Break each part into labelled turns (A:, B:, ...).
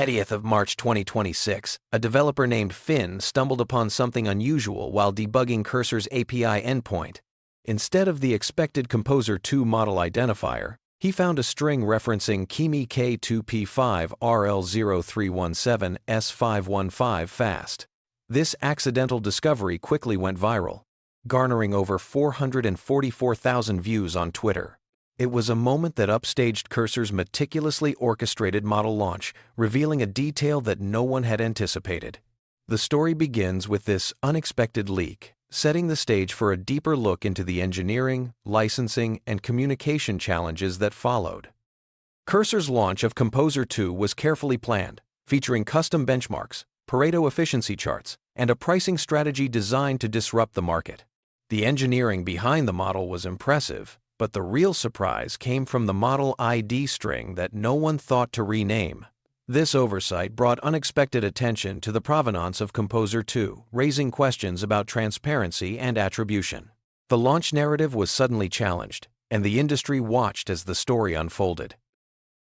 A: 20th of March 2026, a developer named Finn stumbled upon something unusual while debugging Cursor's API endpoint. Instead of the expected Composer 2 model identifier, he found a string referencing Kimi K2P5RL0317S515 fast. This accidental discovery quickly went viral, garnering over 444,000 views on Twitter. It was a moment that upstaged Cursor's meticulously orchestrated model launch, revealing a detail that no one had anticipated. The story begins with this unexpected leak, setting the stage for a deeper look into the engineering, licensing, and communication challenges that followed. Cursor's launch of Composer 2 was carefully planned, featuring custom benchmarks, Pareto efficiency charts, and a pricing strategy designed to disrupt the market. The engineering behind the model was impressive, but the real surprise came from the model ID string that no one thought to rename. This oversight brought unexpected attention to the provenance of Composer 2, raising questions about transparency and attribution. The launch narrative was suddenly challenged, and the industry watched as the story unfolded.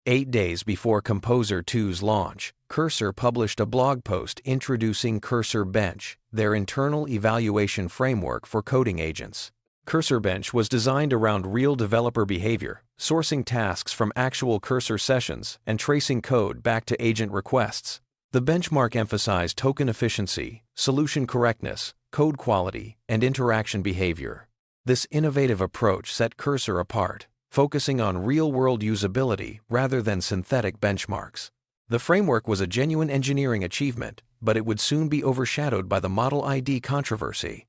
A: 8 days before Composer 2's launch, Cursor published a blog post introducing Cursor Bench, their internal evaluation framework for coding agents. Cursor Bench was designed around real developer behavior, sourcing tasks from actual Cursor sessions and tracing code back to agent requests. The benchmark emphasized token efficiency, solution correctness, code quality, and interaction behavior. This innovative approach set Cursor apart, focusing on real-world usability rather than synthetic benchmarks. The framework was a genuine engineering achievement, but it would soon be overshadowed by the Model ID controversy.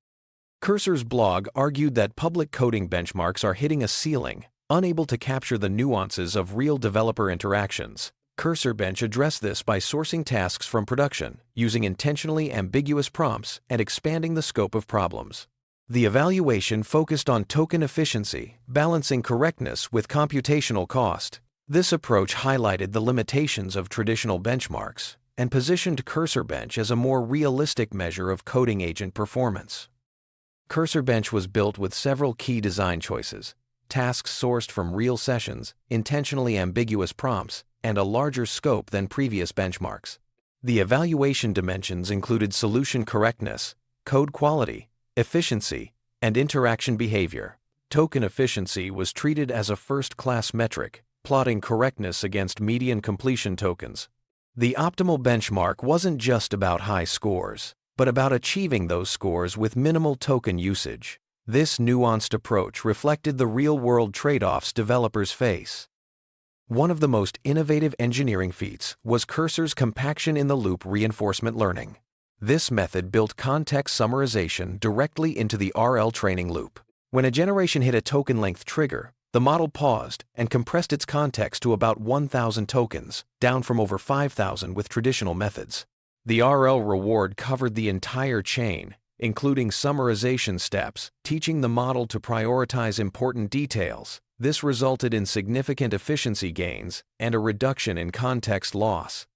A: Cursor's blog argued that public coding benchmarks are hitting a ceiling, unable to capture the nuances of real developer interactions. Cursor Bench addressed this by sourcing tasks from production, using intentionally ambiguous prompts, and expanding the scope of problems. The evaluation focused on token efficiency, balancing correctness with computational cost. This approach highlighted the limitations of traditional benchmarks and positioned Cursor Bench as a more realistic measure of coding agent performance. Cursor Bench was built with several key design choices: tasks sourced from real sessions, intentionally ambiguous prompts, and a larger scope than previous benchmarks. The evaluation dimensions included solution correctness, code quality, efficiency, and interaction behavior. Token efficiency was treated as a first-class metric, plotting correctness against median completion tokens. The optimal benchmark wasn't just about high scores, but about achieving those scores with minimal token usage. This nuanced approach reflected the real-world trade-offs developers face. One of the most innovative engineering feats was Cursor's compaction-in-the-loop reinforcement learning. This method built context summarization directly into the RL training loop. When a generation hit a token length trigger, the model paused and compressed its context to about 1,000 tokens, down from over 5,000 with traditional methods. The RL reward covered the entire chain, including summarization steps, teaching the model to prioritize important details. This resulted in significant efficiency gains and a reduction in context loss.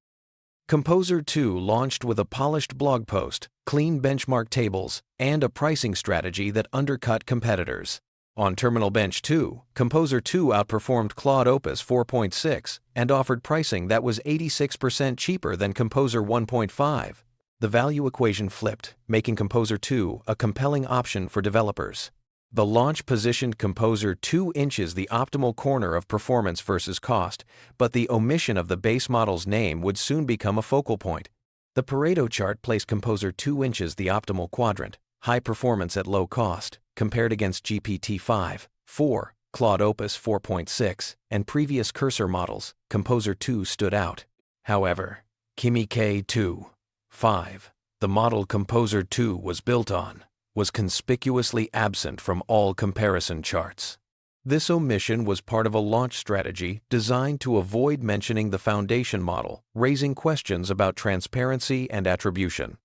A: Composer 2 launched with a polished blog post, clean benchmark tables, and a pricing strategy that undercut competitors. On Terminal Bench 2, Composer 2 outperformed Claude Opus 4.6 and offered pricing that was 86% cheaper than Composer 1.5. The value equation flipped, making Composer 2 a compelling option for developers. The launch positioned Composer 2 inches the optimal corner of performance versus cost, but the omission of the base model's name would soon become a focal point. The Pareto chart placed Composer 2 inches the optimal quadrant, high performance at low cost, compared against GPT-5, 4, Claude Opus 4.6, and previous Cursor models. Composer 2 stood out. However, Kimi K2, 5, the model Composer 2 was built on, was conspicuously absent from all comparison charts. This omission was part of a launch strategy designed to avoid mentioning the foundation model, raising questions about transparency and attribution.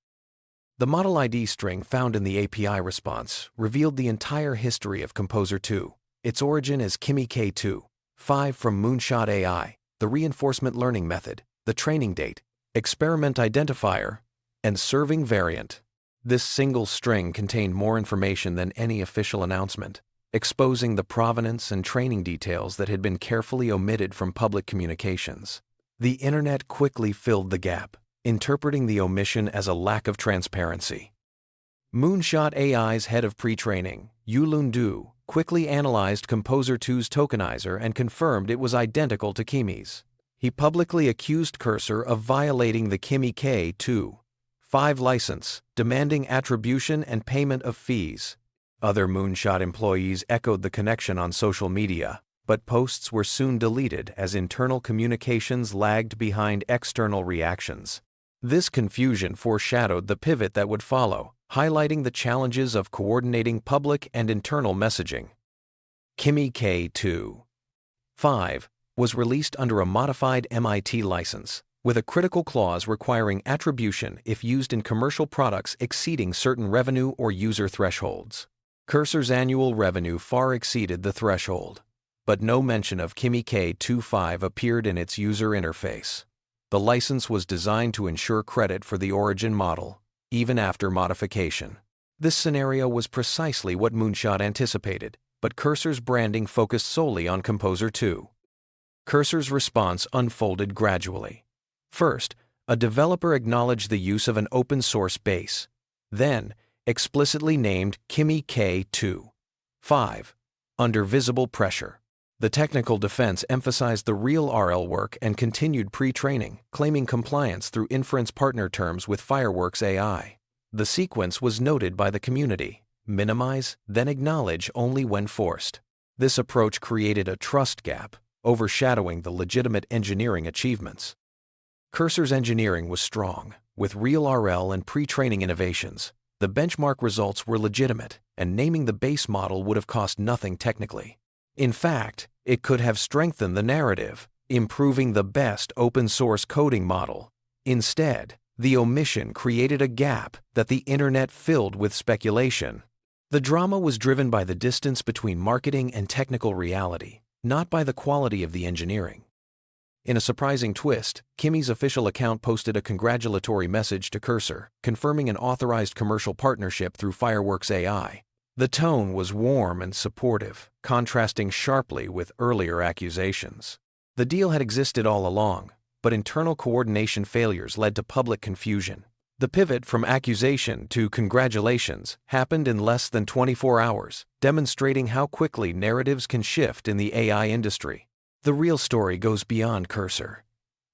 A: The Model ID string found in the API response revealed the entire history of Composer 2, its origin as Kimi K2, 5 from Moonshot AI, the reinforcement learning method, the training date, experiment identifier, and serving variant. This single string contained more information than any official announcement, exposing the provenance and training details that had been carefully omitted from public communications. The internet quickly filled the gap, interpreting the omission as a lack of transparency. Moonshot AI's head of pre-training, Yulun Du, quickly analyzed Composer 2's tokenizer and confirmed it was identical to Kimi's. He publicly accused Cursor of violating the Kimi K2.5 license, demanding attribution and payment of fees. Other Moonshot employees echoed the connection on social media, but posts were soon deleted as internal communications lagged behind external reactions. This confusion foreshadowed the pivot that would follow, highlighting the challenges of coordinating public and internal messaging. Kimi K2.5 was released under a modified MIT license, with a critical clause requiring attribution if used in commercial products exceeding certain revenue or user thresholds. Cursor's annual revenue far exceeded the threshold, but no mention of Kimi K2.5 appeared in its user interface. The license was designed to ensure credit for the origin model, even after modification. This scenario was precisely what Moonshot anticipated, but Cursor's branding focused solely on Composer 2. Cursor's response unfolded gradually. First, a developer acknowledged the use of an open-source base, then explicitly named Kimi K2.5 under visible pressure. The technical defense emphasized the real RL work and continued pre-training, claiming compliance through inference partner terms with Fireworks AI. The sequence was noted by the community: minimize, then acknowledge only when forced. This approach created a trust gap, overshadowing the legitimate engineering achievements. Cursor's engineering was strong, with real RL and pre-training innovations. The benchmark results were legitimate, and naming the base model would have cost nothing technically. In fact, it could have strengthened the narrative, improving the best open-source coding model. Instead, the omission created a gap that the internet filled with speculation. The drama was driven by the distance between marketing and technical reality, not by the quality of the engineering. In a surprising twist, Kimi's official account posted a congratulatory message to Cursor, confirming an authorized commercial partnership through Fireworks AI. The tone was warm and supportive, contrasting sharply with earlier accusations. The deal had existed all along, but internal coordination failures led to public confusion. The pivot from accusation to congratulations happened in less than 24 hours, demonstrating how quickly narratives can shift in the AI industry. The real story goes beyond Cursor.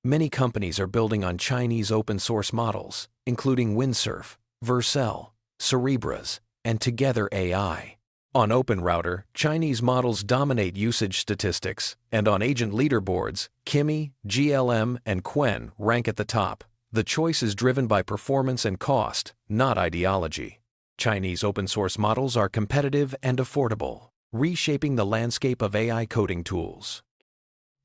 A: Many companies are building on Chinese open-source models, including Windsurf, Vercel, Cerebras, and Together AI. On OpenRouter, Chinese models dominate usage statistics, and on agent leaderboards, Kimi, GLM, and Quen rank at the top. The choice is driven by performance and cost, not ideology. Chinese open-source models are competitive and affordable, reshaping the landscape of AI coding tools.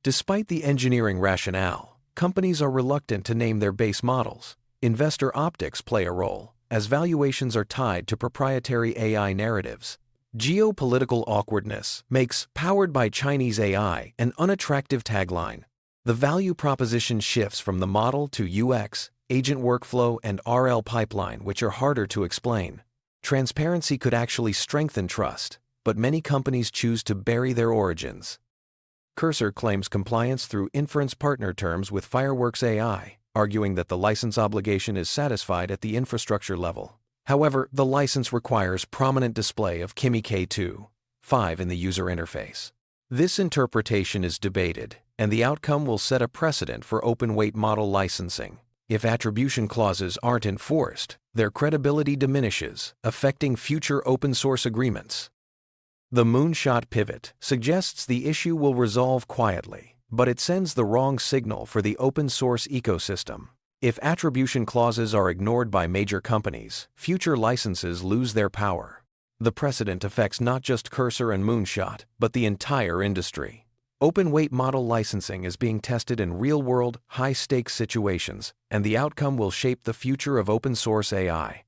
A: Despite the engineering rationale, companies are reluctant to name their base models. Investor optics play a role, as valuations are tied to proprietary AI narratives. Geopolitical awkwardness makes "powered by Chinese AI" an unattractive tagline. The value proposition shifts from the model to UX, agent workflow, and RL pipeline, which are harder to explain. Transparency could actually strengthen trust, but many companies choose to bury their origins. Cursor claims compliance through inference partner terms with Fireworks AI, arguing that the license obligation is satisfied at the infrastructure level. However, the license requires prominent display of Kimi K2.5 in the user interface. This interpretation is debated, and the outcome will set a precedent for open-weight model licensing. If attribution clauses aren't enforced, their credibility diminishes, affecting future open-source agreements. The Moonshot pivot suggests the issue will resolve quietly, but it sends the wrong signal for the open-source ecosystem. If attribution clauses are ignored by major companies, future licenses lose their power. The precedent affects not just Cursor and Moonshot, but the entire industry. Open-weight model licensing is being tested in real-world, high-stakes situations, and the outcome will shape the future of open-source AI.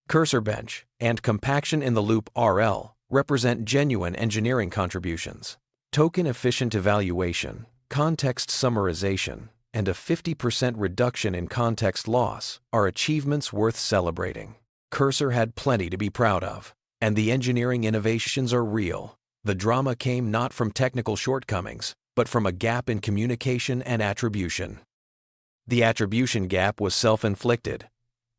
A: Cursor Bench and Compaction in the Loop (RL) represent genuine engineering contributions. Token-efficient evaluation, context summarization, and a 50% reduction in context loss are achievements worth celebrating. Cursor had plenty to be proud of, and the engineering innovations are real. The drama came not from technical shortcomings, but from a gap in communication and attribution. The attribution gap was self-inflicted.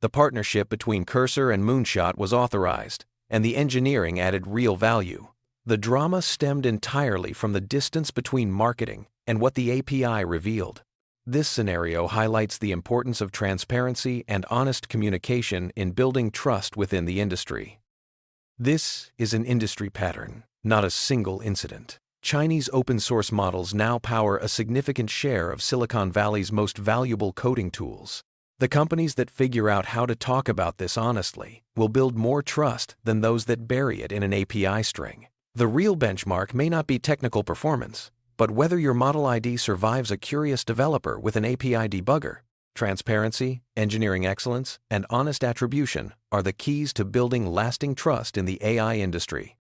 A: The partnership between Cursor and Moonshot was authorized, and the engineering added real value. The drama stemmed entirely from the distance between marketing and what the API revealed. This scenario highlights the importance of transparency and honest communication in building trust within the industry. This is an industry pattern, not a single incident. Chinese open-source models now power a significant share of Silicon Valley's most valuable coding tools. The companies that figure out how to talk about this honestly will build more trust than those that bury it in an API string. The real benchmark may not be technical performance, but whether your Model ID survives a curious developer with an API debugger. Transparency, engineering excellence, and honest attribution are the keys to building lasting trust in the AI industry.